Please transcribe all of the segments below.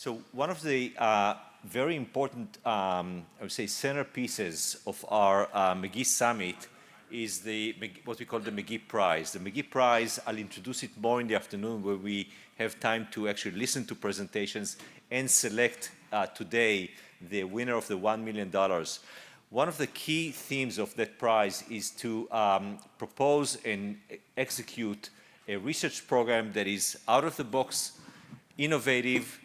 So one of the very important, I would say, centerpieces of our Magee Summit is what we call the Magee Prize. The Magee Prize, I'll introduce it more in the afternoon where we have time to actually listen to presentations and select today the winner of the $1 million. One of the key themes of that prize is to propose and execute a research program that is out of the box, innovative,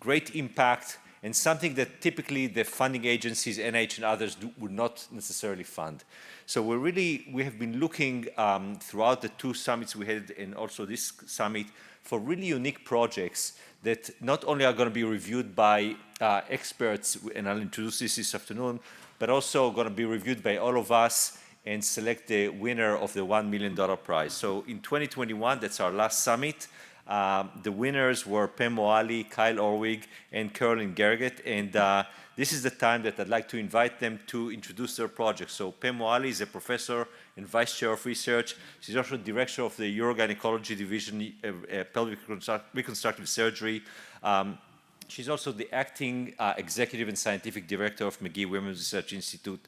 great impact, and something that typically the funding agencies, NIH and others, would not necessarily fund. So we have been looking throughout the two summits we had and also this summit for really unique projects that not only are going to be reviewed by experts, and I'll introduce this afternoon, but also going to be reviewed by all of us and select the winner of the $1 million prize. So in 2021, that's our last summit, the winners were Pam Moali, Kyle Orwig, and Carolyn Gerget, and this is the time that I'd like to invite them to introduce their project. So Pam Moali is a professor and vice chair of research. She's also director of the Urogynecology Division, Pelvic Reconstructive Surgery. She's also the acting executive and scientific director of Magee-Womens Research Institute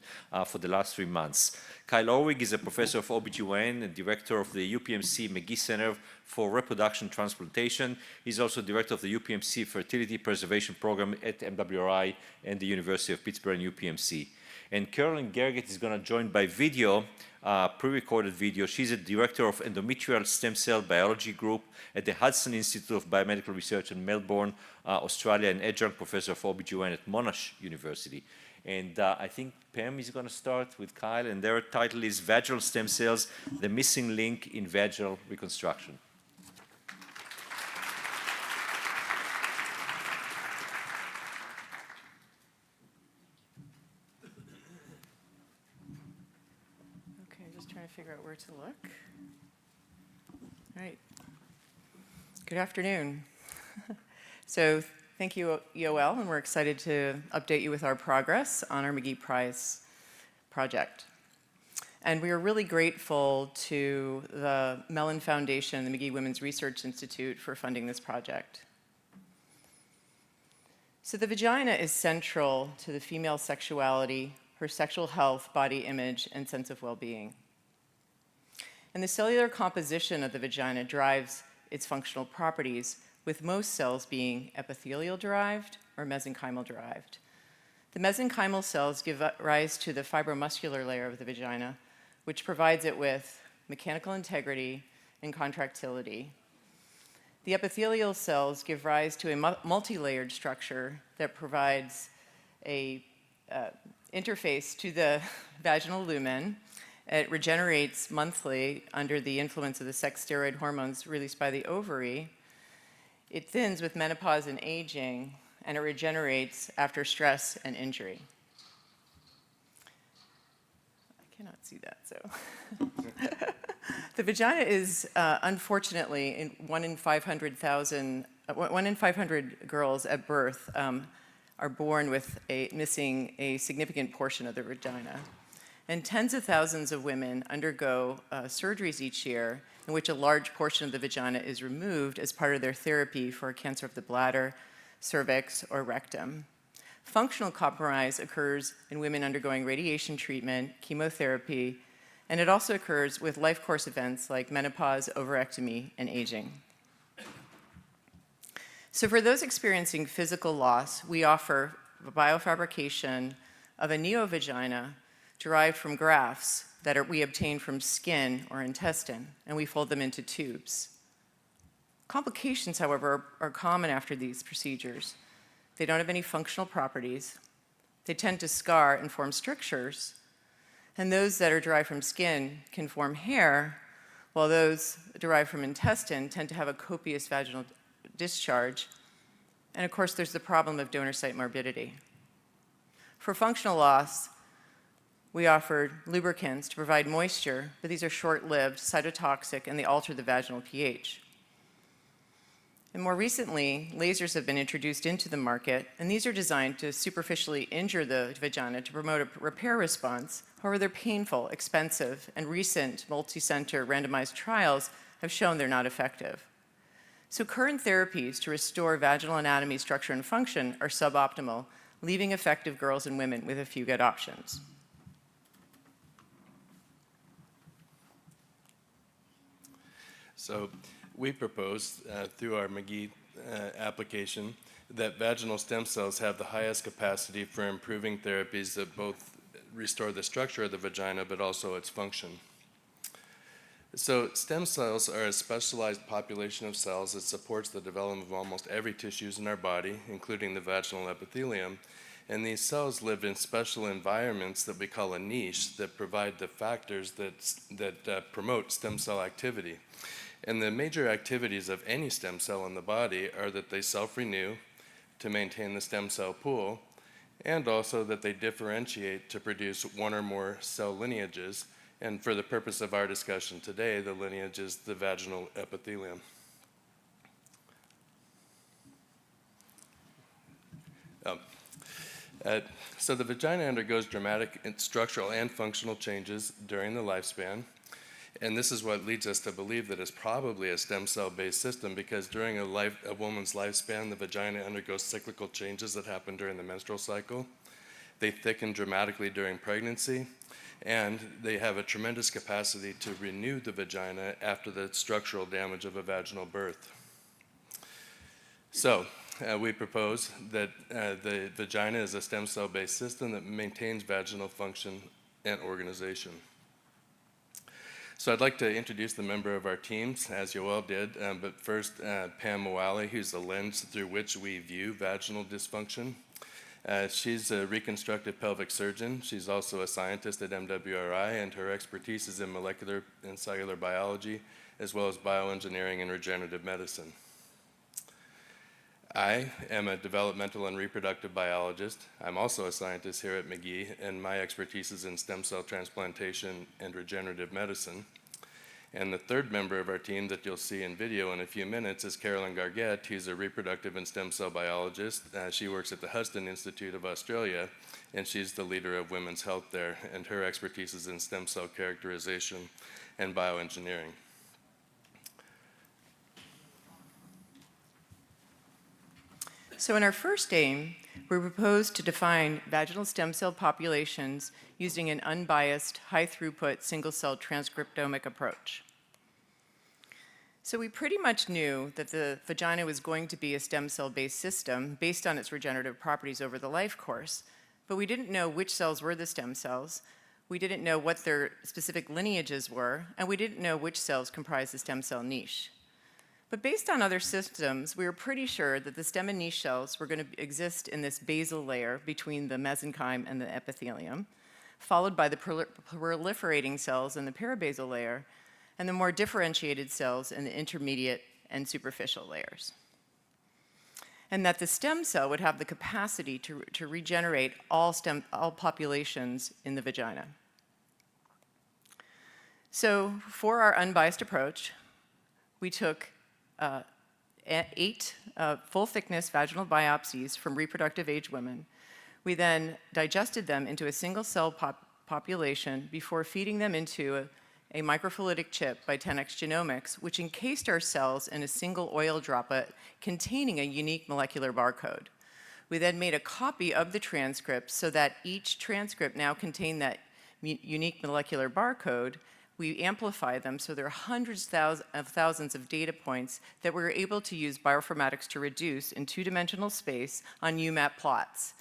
for the last 3 months. Kyle Orwig is a professor of OB/GYN and director of the UPMC Magee Center for Reproduction Transplantation. He's also director of the UPMC Fertility Preservation Program at MWRI and the University of Pittsburgh and UPMC. And Carolyn Gerget is going to join by video, pre-recorded video. She's a director of endometrial stem cell biology group at the Hudson Institute of Biomedical Research in Melbourne, Australia, and adjunct professor of OB/GYN at Monash University. And I think Pam is going to start with Kyle, and their title is Vaginal Stem Cells, the Missing Link in Vaginal Reconstruction. Figure out where to look. All right. Good afternoon. So thank you, EOL, and we're excited to update you with our progress on our Magee Prize project. And we are really grateful to the Mellon Foundation, the Magee-Womens Research Institute, for funding this project. So the vagina is central to the female sexuality, her sexual health, body image, and sense of well-being. And the cellular composition of the vagina drives its functional properties, with most cells being epithelial-derived or mesenchymal-derived. The mesenchymal cells give rise to the fibromuscular layer of the vagina, which provides it with mechanical integrity and contractility. The epithelial cells give rise to a multi-layered structure that provides a interface to the vaginal lumen. It regenerates monthly under the influence of the sex steroid hormones released by the ovary. It thins with menopause and aging, and it regenerates after stress and injury. I cannot see that, so. The vagina is, unfortunately, one in 500 girls at birth are born with missing a significant portion of the vagina. And tens of thousands of women undergo surgeries each year in which a large portion of the vagina is removed as part of their therapy for cancer of the bladder, cervix, or rectum. Functional compromise occurs in women undergoing radiation treatment, chemotherapy, and it also occurs with life course events like menopause, ovariectomy, and aging. So for those experiencing physical loss, we offer biofabrication of a neovagina derived from grafts that we obtain from skin or intestine, and we fold them into tubes. Complications, however, are common after these procedures. They don't have any functional properties. They tend to scar and form strictures, and those that are derived from skin can form hair, while those derived from intestine tend to have a copious vaginal discharge. And of course, there's the problem of donor site morbidity. For functional loss, we offered lubricants to provide moisture, but these are short-lived, cytotoxic, and they alter the vaginal pH. And more recently, lasers have been introduced into the market, and these are designed to superficially injure the vagina to promote a repair response. However, they're painful, expensive, and recent multi-center randomized trials have shown they're not effective. So current therapies to restore vaginal anatomy, structure, and function are suboptimal, leaving effective girls and women with a few good options. So we propose, through our Magee application, that vaginal stem cells have the highest capacity for improving therapies that both restore the structure of the vagina but also its function. So stem cells are a specialized population of cells that supports the development of almost every tissues in our body, including the vaginal epithelium. And these cells live in special environments that we call a niche that provide the factors that promote stem cell activity. And the major activities of any stem cell in the body are that they self-renew to maintain the stem cell pool, and also that they differentiate to produce one or more cell lineages. And for the purpose of our discussion today, the lineage is the vaginal epithelium. So the vagina undergoes dramatic structural and functional changes during the lifespan. And this is what leads us to believe that it's probably a stem cell-based system, because during a woman's lifespan, the vagina undergoes cyclical changes that happen during the menstrual cycle. They thicken dramatically during pregnancy, and they have a tremendous capacity to renew the vagina after the structural damage of a vaginal birth. So we propose that the vagina is a stem cell-based system that maintains vaginal function and organization. So I'd like to introduce the member of our teams, as Yoel did, but first Pam Moali, who's the lens through which we view vaginal dysfunction. She's a reconstructive pelvic surgeon. She's also a scientist at MWRI, and her expertise is in molecular and cellular biology, as well as bioengineering and regenerative medicine. I am a developmental and reproductive biologist. I'm also a scientist here at Magee, and my expertise is in stem cell transplantation and regenerative medicine. And the third member of our team that you'll see in video in a few minutes is Carolyn Gargett, who's a reproductive and stem cell biologist. She works at the Huston Institute of Australia, and she's the leader of women's health there, and her expertise is in stem cell characterization and bioengineering. So in our first aim, we proposed to define vaginal stem cell populations using an unbiased, high-throughput, single-cell transcriptomic approach. So we pretty much knew that the vagina was going to be a stem cell-based system based on its regenerative properties over the life course, but we didn't know which cells were the stem cells, we didn't know what their specific lineages were, and we didn't know which cells comprised the stem cell niche. But based on other systems, we were pretty sure that the stem and niche cells were going to exist in this basal layer between the mesenchyme and the epithelium, followed by the proliferating cells in the peribasal layer, and the more differentiated cells in the intermediate and superficial layers. And that the stem cell would have the capacity to regenerate all populations in the vagina. So for our unbiased approach, we took 8 full-thickness vaginal biopsies from reproductive age women. We then digested them into a single-cell population before feeding them into a microfluidic chip by 10x Genomics, which encased our cells in a single oil droplet containing a unique molecular barcode. We then made a copy of the transcript so that each transcript now contained that unique molecular barcode. We amplify them, so there are hundreds of thousands of data points that we're able to use bioinformatics to reduce in two-dimensional space on UMAP plots.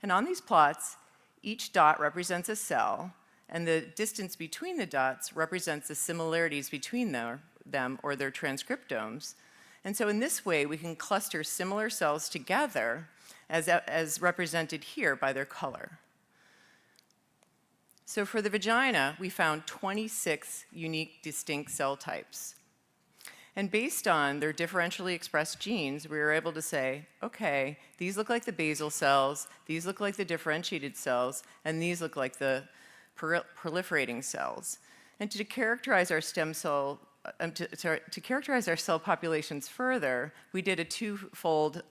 And on these plots, each dot represents a cell, and the distance between the dots represents the similarities between them or their transcriptomes. And so in this way, we can cluster similar cells together as represented here by their color. So for the vagina, we found 26 unique distinct cell types. And based on their differentially expressed genes, we were able to say, okay, these look like the basal cells, these look like the differentiated cells, and these look like the proliferating cells. And to characterize our stem cell, to characterize our cell populations further, we did a twofold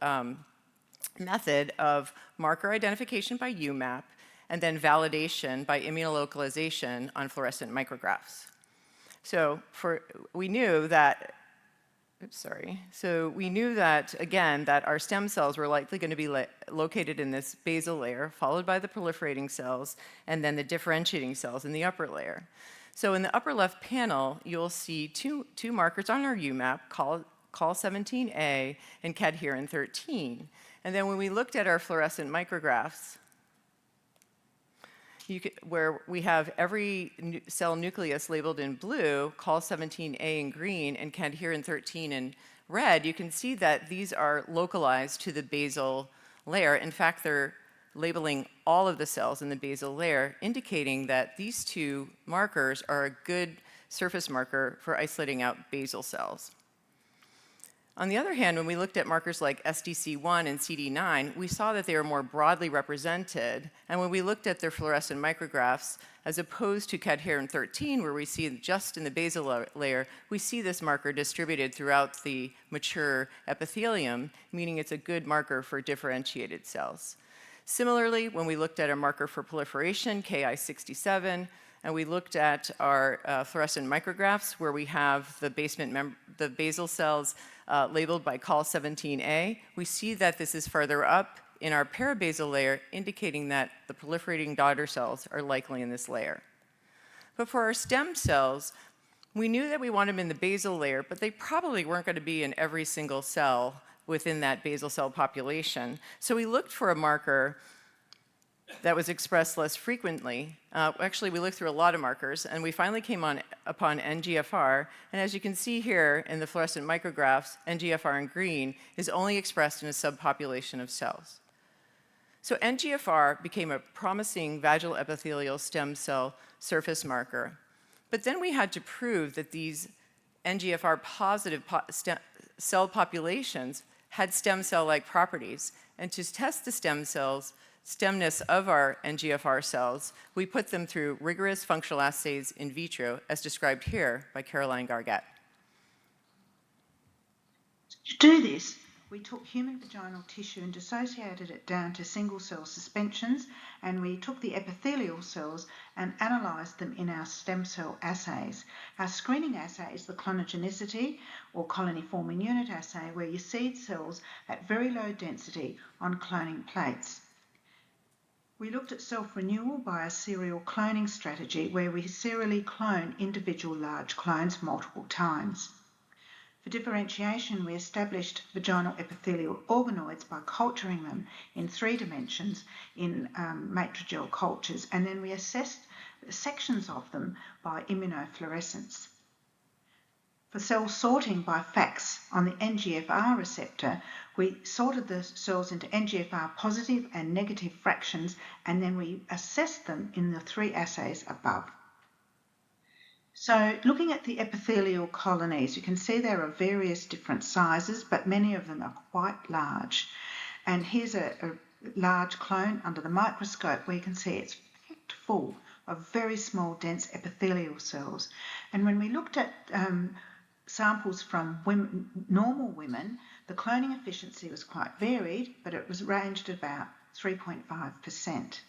method of marker identification by UMAP, and then validation by immunolocalization on fluorescent micrographs. So we knew that So we knew that, again, that our stem cells were likely going to be located in this basal layer, followed by the proliferating cells, and then the differentiating cells in the upper layer. So in the upper left panel, you'll see two markers on our UMAP, Col17A and cadherin13. And then when we looked at our fluorescent micrographs, where we have every cell nucleus labeled in blue, Col17A in green, and cadherin13 in red, you can see that these are localized to the basal layer. In fact, they're labeling all of the cells in the basal layer, indicating that these two markers are a good surface marker for isolating out basal cells. On the other hand, when we looked at markers like SDC1 and CD9, we saw that they were more broadly represented. And when we looked at their fluorescent micrographs, as opposed to cadherin13, where we see just in the basal layer, we see this marker distributed throughout the mature epithelium, meaning it's a good marker for differentiated cells. Similarly, when we looked at a marker for proliferation, Ki67, and we looked at our fluorescent micrographs where we have the basal cells labeled by Col17A, we see that this is further up in our parabasal layer, indicating that the proliferating daughter cells are likely in this layer. But for our stem cells, we knew that we wanted them in the basal layer, but they probably weren't going to be in every single cell within that basal cell population. So we looked for a marker that was expressed less frequently. Actually, we looked through a lot of markers, and we finally came upon NGFR. And as you can see here in the fluorescent micrographs, NGFR in green is only expressed in a subpopulation of cells. So NGFR became a promising vaginal epithelial stem cell surface marker. But then we had to prove that these NGFR positive cell populations had stem cell-like properties. And to test the stemness of our NGFR cells, we put them through rigorous functional assays in vitro, as described here by Caroline Gargett. To do this, we took human vaginal tissue and dissociated it down to single-cell suspensions, and we took the epithelial cells and analysed them in our stem cell assays. Our screening assay is the clonogenicity, or colony-forming unit assay, where you seed cells at very low density on cloning plates. We looked at self-renewal by a serial cloning strategy where we serially clone individual large clones multiple times. For differentiation, we established vaginal epithelial organoids by culturing them in 3 dimensions in matrigel cultures, and then we assessed sections of them by immunofluorescence. For cell sorting by FACS on the NGFR receptor, we sorted the cells into NGFR positive and negative fractions, and then we assessed them in the 3 assays above. So looking at the epithelial colonies, you can see there are various different sizes, but many of them are quite large. And here's a large clone under the microscope where you can see it's packed full of very small, dense epithelial cells. And when we looked at samples from normal women, the cloning efficiency was quite varied, but it was ranged at about 3.5%.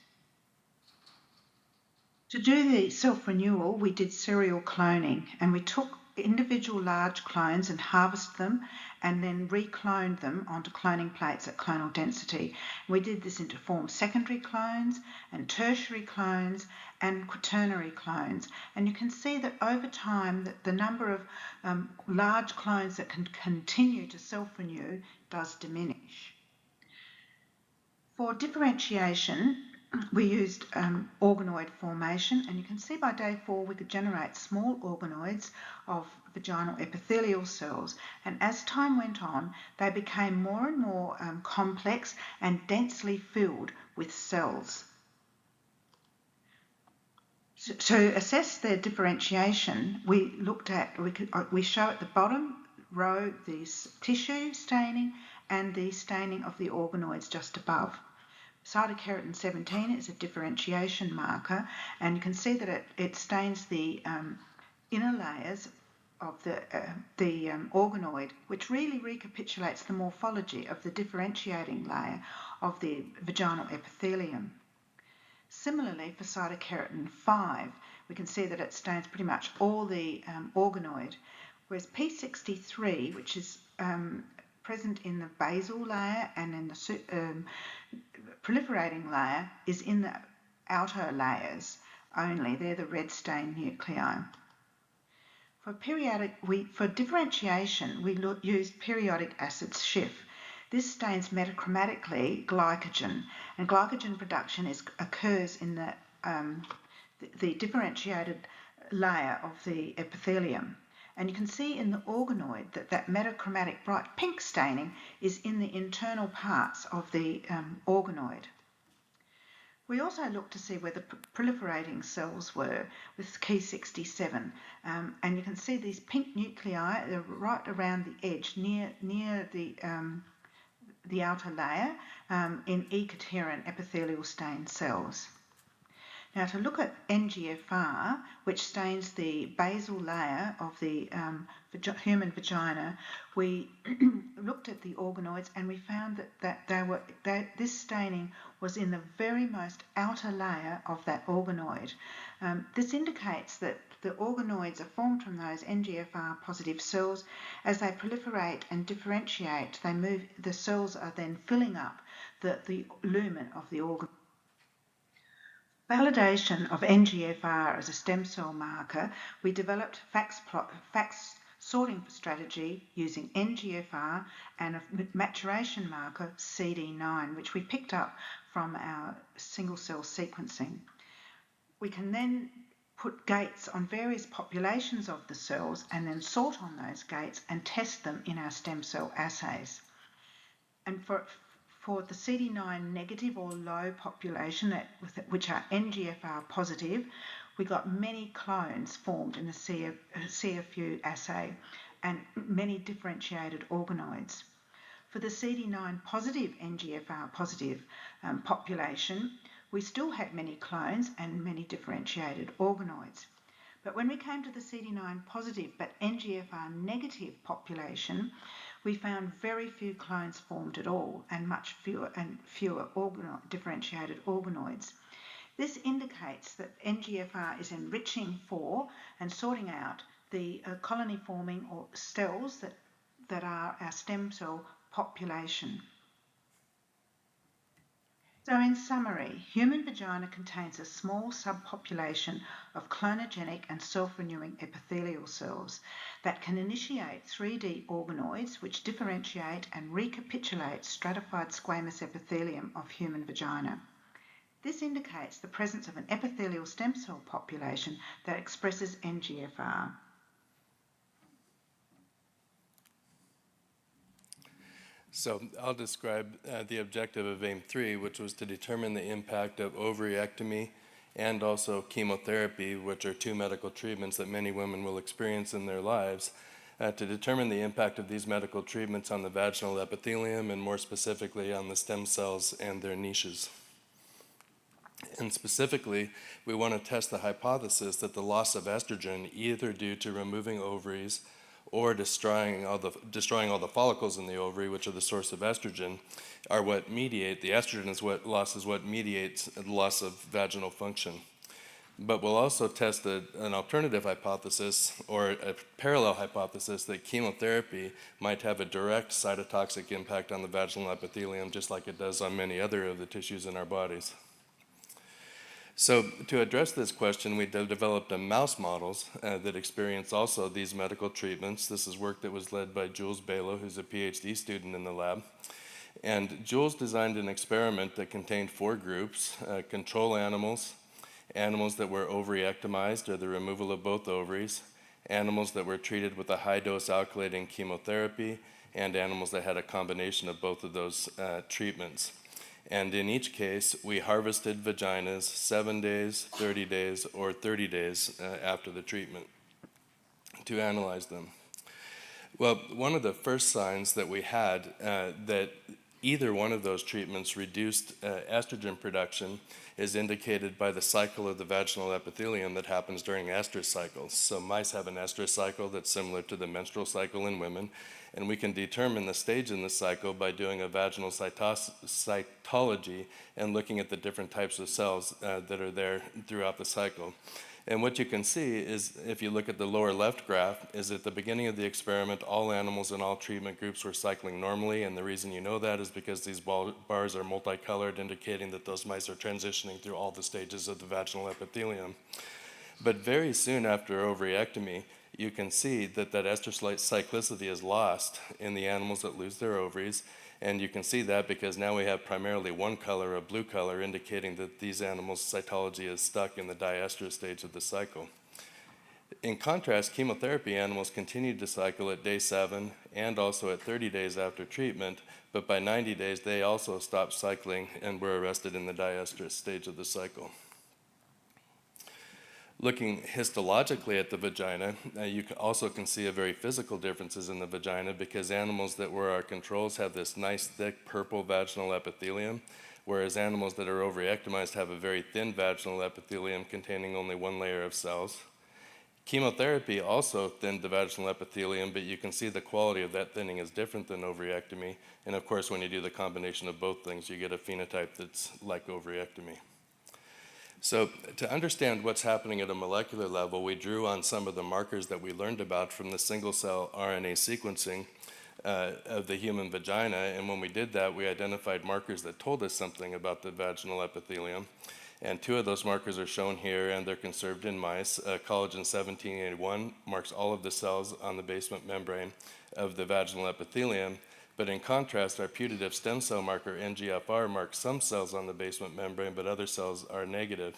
To do the self-renewal, we did serial cloning, and we took individual large clones and harvested them and then recloned them onto cloning plates at clonal density. We did this to form secondary clones and tertiary clones and quaternary clones. And you can see that over time that the number of large clones that can continue to self-renew does diminish. For differentiation, we used organoid formation, and you can see by day 4 we could generate small organoids of vaginal epithelial cells, and as time went on they became more and more complex and densely filled with cells. So to assess their differentiation, we show at the bottom row the tissue staining and the staining of the organoids just above. Cytokeratin 17 is a differentiation marker, and you can see that it stains the inner layers of the organoid, which really recapitulates the morphology of the differentiating layer of the vaginal epithelium. Similarly, for cytokeratin 5, we can see that it stains pretty much all the organoid, whereas P63, which is present in the basal layer and in the proliferating layer, is in the outer layers only. They're the red stain nuclei. For differentiation, we use periodic acid Schiff. This stains metachromatically glycogen, and glycogen production occurs in the differentiated layer of the epithelium. And you can see in the organoid that metachromatic bright pink staining is in the internal parts of the organoid. We also looked to see where the proliferating cells were with key 67, and you can see these pink nuclei. They're right around the edge, near the outer layer, in equiterran epithelial stained cells. Now, to look at NGFR, which stains the basal layer of the human vagina, we looked at the organoids and we found that this staining was in the very most outer layer of that organoid. This indicates that the organoids are formed from those NGFR positive cells. As they proliferate and differentiate, the cells are then filling up the lumen of the organ. Validation of NGFR as a stem cell marker, we developed FACS sorting strategy using NGFR and a maturation marker CD9, which we picked up from our single cell sequencing. We can then put gates on various populations of the cells and then sort on those gates and test them in our stem cell assays. And for the CD9 negative or low population, which are NGFR positive, we got many clones formed in the CFU assay and many differentiated organoids. For the CD9 positive NGFR positive population, we still had many clones and many differentiated organoids. But when we came to the CD9 positive but NGFR negative population, we found very few clones formed at all and much fewer differentiated organoids. This indicates that NGFR is enriching for and sorting out the colony-forming or cells that are our stem cell population. So in summary, human vagina contains a small subpopulation of clonogenic and self-renewing epithelial cells that can initiate 3D organoids which differentiate and recapitulate stratified squamous epithelium of human vagina. This indicates the presence of an epithelial stem cell population that expresses NGFR. So I'll describe the objective of AIM-3, which was to determine the impact of ovariectomy and also chemotherapy, which are two medical treatments that many women will experience in their lives, to determine the impact of these medical treatments on the vaginal epithelium and more specifically on the stem cells and their niches. And specifically, we want to test the hypothesis that the loss of estrogen, either due to removing ovaries or destroying all the follicles in the ovary, which are the source of estrogen, are what mediate, the estrogen is what mediates the loss of vaginal function. But we'll also test an alternative hypothesis or a parallel hypothesis that chemotherapy might have a direct cytotoxic impact on the vaginal epithelium, just like it does on many other of the tissues in our bodies. So to address this question, we developed mouse models that experience also these medical treatments. This is work that was led by Jules Balo, who's a PhD student in the lab. And Jules designed an experiment that contained 4 groups: control animals, animals that were ovariectomized or the removal of both ovaries, animals that were treated with a high-dose alkylating chemotherapy, and animals that had a combination of both of those treatments. And in each case, we harvested vaginas 7 days, 30 days, or 30 days after the treatment to analyze them. Well, one of the first signs that we had that either one of those treatments reduced estrogen production is indicated by the cycle of the vaginal epithelium that happens during estrous cycles. So mice have an estrous cycle that's similar to the menstrual cycle in women, and we can determine the stage in the cycle by doing a vaginal cytology and looking at the different types of cells that are there throughout the cycle. And what you can see is, if you look at the lower left graph, is at the beginning of the experiment, all animals in all treatment groups were cycling normally, and the reason you know that is because these bars are multicolored, indicating that those mice are transitioning through all the stages of the vaginal epithelium. But very soon after ovaryectomy, you can see that that ester cyclicity is lost in the animals that lose their ovaries, and you can see that because now we have primarily one color, a blue color, indicating that these animals' cytology is stuck in the diestrous stage of the cycle. In contrast, chemotherapy animals continued to cycle at day 7 and also at 30 days after treatment, but by 90 days they also stopped cycling and were arrested in the diestrous stage of the cycle. Looking histologically at the vagina, you also can see a very physical differences in the vagina, because animals that were our controls have this nice thick purple vaginal epithelium, whereas animals that are ovaryectomized have a very thin vaginal epithelium containing only one layer of cells. Chemotherapy also thinned the vaginal epithelium, but you can see the quality of that thinning is different than ovaryectomy. And of course, when you do the combination of both things, you get a phenotype that's like ovaryectomy. So to understand what's happening at a molecular level, we drew on some of the markers that we learned about from the single-cell RNA sequencing of the human vagina. And when we did that, we identified markers that told us something about the vaginal epithelium. And 2 of those markers are shown here, and they're conserved in mice. Collagen 1781 marks all of the cells on the basement membrane of the vaginal epithelium. But in contrast, our putative stem cell marker, NGFR, marks some cells on the basement membrane, but other cells are negative.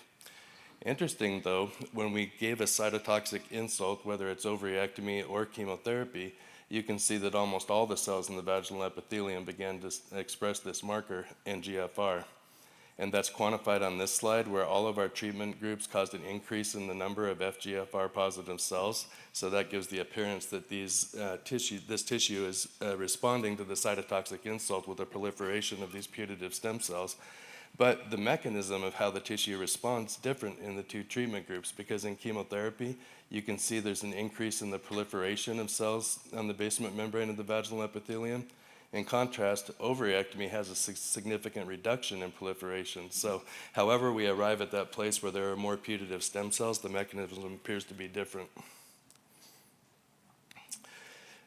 Interesting, though, when we gave a cytotoxic insult, whether it's ovaryectomy or chemotherapy, you can see that almost all the cells in the vaginal epithelium began to express this marker, NGFR. And that's quantified on this slide, where all of our treatment groups caused an increase in the number of FGFR positive cells. So that gives the appearance that this tissue is responding to the cytotoxic insult with a proliferation of these putative stem cells. But the mechanism of how the tissue responds is different in the 2 treatment groups, because in chemotherapy, you can see there's an increase in the proliferation of cells on the basement membrane of the vaginal epithelium. In contrast, ovaryectomy has a significant reduction in proliferation. So however we arrive at that place where there are more putative stem cells, the mechanism appears to be different.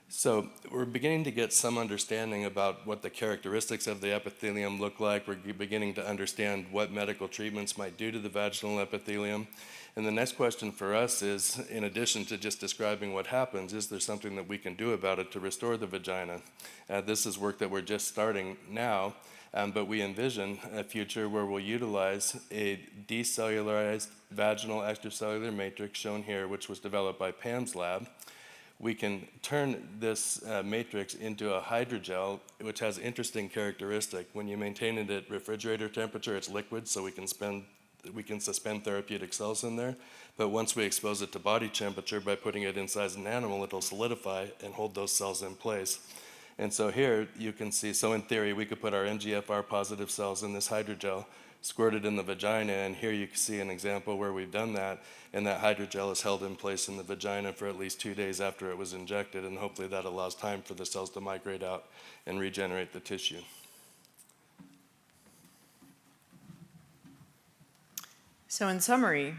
So we're beginning to get some understanding about what the characteristics of the epithelium look like. We're beginning to understand what medical treatments might do to the vaginal epithelium. And the next question for us is, in addition to just describing what happens, is there something that we can do about it to restore the vagina? This is work that we're just starting now, but we envision a future where we'll utilize a decellularized vaginal extracellular matrix shown here, which was developed by Pam's lab. We can turn this matrix into a hydrogel, which has interesting characteristic. When you maintain it at refrigerator temperature, it's liquid, so we can suspend therapeutic cells in there. But once we expose it to body temperature by putting it inside an animal, it'll solidify and hold those cells in place. And so here you can see, so in theory, we could put our NGFR positive cells in this hydrogel, squirt it in the vagina, and here you can see an example where we've done that, and that hydrogel is held in place in the vagina for at least 2 days after it was injected, and hopefully that allows time for the cells to migrate out and regenerate the tissue. So in summary,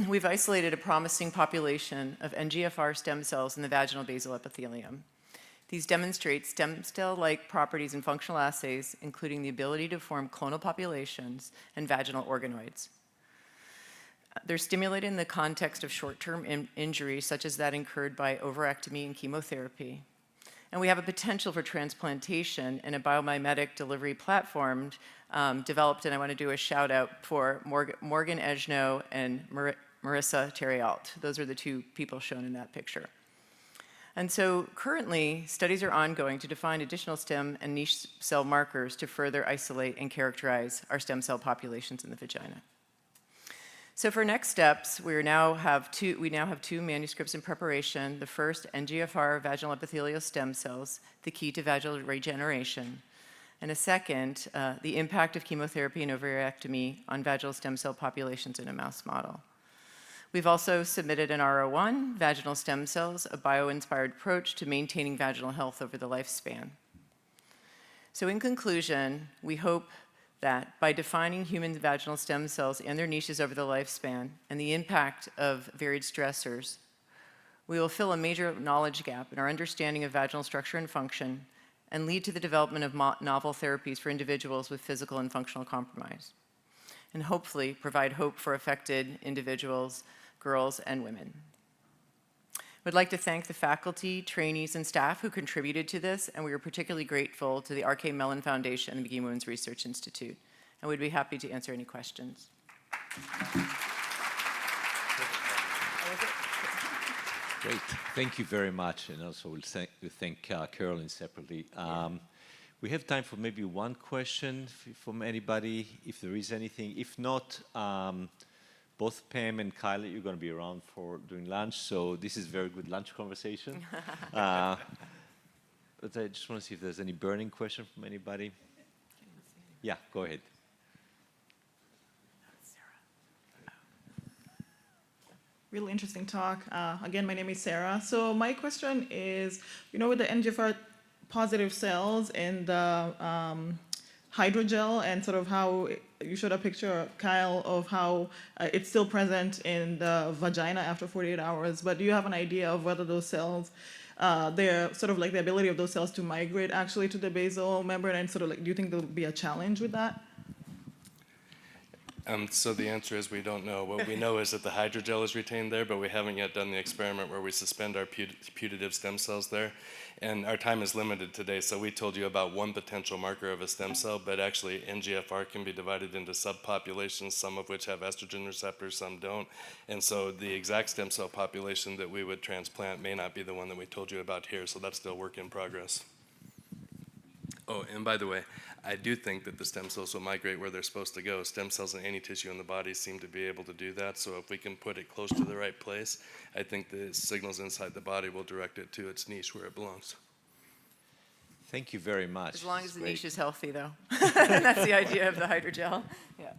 we've isolated a promising population of NGFR stem cells in the vaginal basal epithelium. These demonstrate stem cell-like properties in functional assays, including the ability to form clonal populations and vaginal organoids. They're stimulated in the context of short-term injuries, such as that incurred by ovarectomy and chemotherapy. And we have a potential for transplantation in a biomimetic delivery platform developed, and I want to do a shout out for Morgan Ejno and Marissa Terrialt. Those are the 2 people shown in that picture. And so currently, studies are ongoing to define additional stem and niche cell markers to further isolate and characterize our stem cell populations in the vagina. So for next steps, we now have 2 manuscripts in preparation. The first, NGFR vaginal epithelial stem cells, the key to vaginal regeneration. And a second, the impact of chemotherapy and ovarectomy on vaginal stem cell populations in a mouse model. We've also submitted an R01, vaginal stem cells, a bio-inspired approach to maintaining vaginal health over the lifespan. So in conclusion, we hope that by defining human vaginal stem cells and their niches over the lifespan and the impact of varied stressors, we will fill a major knowledge gap in our understanding of vaginal structure and function and lead to the development of novel therapies for individuals with physical and functional compromise, and hopefully provide hope for affected individuals, girls, and women. We'd like to thank the faculty, trainees, and staff who contributed to this, and we are particularly grateful to the R.K. Mellon Foundation and the Magee-Womens Research Institute, and we'd be happy to answer any questions. Great. Thank you very much. And also we'll thank Carolyn separately. We have time for maybe one question from anybody, if there is anything. If not, both Pam and Kylie, you're going to be around for during lunch, so this is very good lunch conversation. But I just want to see if there's any burning question from anybody. Yeah, go ahead. Really interesting talk. Again, my name is Sarah. So my question is, with the NGFR positive cells and the hydrogel and sort of how you showed a picture, Kyle, of how it's still present in the vagina after 48 hours, but do you have an idea of whether those cells, they're sort of like the ability of those cells to migrate actually to the basal membrane, and sort of like, do you think there'll be a challenge with that? So the answer is we don't know. What we know is that the hydrogel is retained there, but we haven't yet done the experiment where we suspend our putative stem cells there. And our time is limited today, so we told you about one potential marker of a stem cell, but actually NGFR can be divided into subpopulations, some of which have estrogen receptors, some don't. And so the exact stem cell population that we would transplant may not be the one that we told you about here, so that's still work in progress. Oh, and by the way, I do think that the stem cells will migrate where they're supposed to go. Stem cells in any tissue in the body seem to be able to do that, so if we can put it close to the right place, I think the signals inside the body will direct it to its niche where it belongs. Thank you very much. As long as the niche is healthy, though. That's the idea of the hydrogel. Yeah.